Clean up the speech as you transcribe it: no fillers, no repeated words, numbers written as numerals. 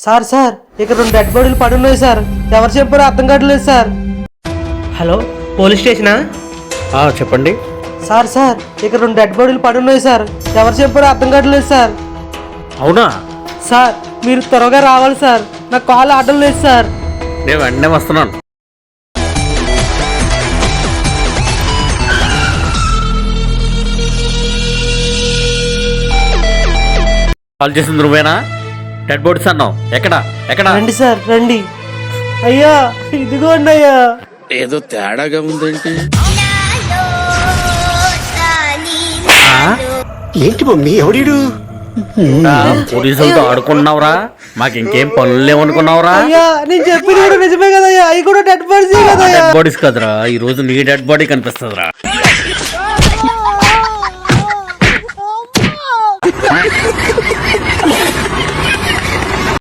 Sir sir ఇక్కడ 2 dead బాడీలు పడి ఉన్నాయి సార్. ఎవరు చెప్పారో అర్థం కావట్లేదు సార్. Hello, police స్టేషనా? చెప్పండి. సార్ సార్ ఇక్కడ 2 డెడ్ బాడీలు పడి ఉన్నాయి సార్. ఎవరు చెప్పారో అర్థం కావట్లేదు సార్. అవునా సార్ మీరు త్వరగా రావాలి సార్. నాకు కాల్ ఆడడం లేదు సార్. నేను వెంటనే వస్తున్నాను. కాల్ చేసింది నువ్వేనా? డెడ్ బాడీస్ అన్నావు. ఎక్కడ ఎక్కడ? రండి సార్ రండి. అయ్యా ఇదిగోండి అయ్యా. ఏదో తేడాగా ఉందేంటి? ఏంటి మమ్మీ ఎవడీడు? పోలీసులతో ఆడుకున్నావురా? మాకు ఇంకేం పనులు లేవనుకున్నావురా? అయ్యా నేను చెప్పింది కూడా నిజమే కదయ్యా. అవి కూడా డెడ్ బాడీస్ కదయ్యా. డెడ్ బాడీస్ కదరా, ఈ రోజు నీ డెడ్ బాడీ కనిపిస్తుందిరా.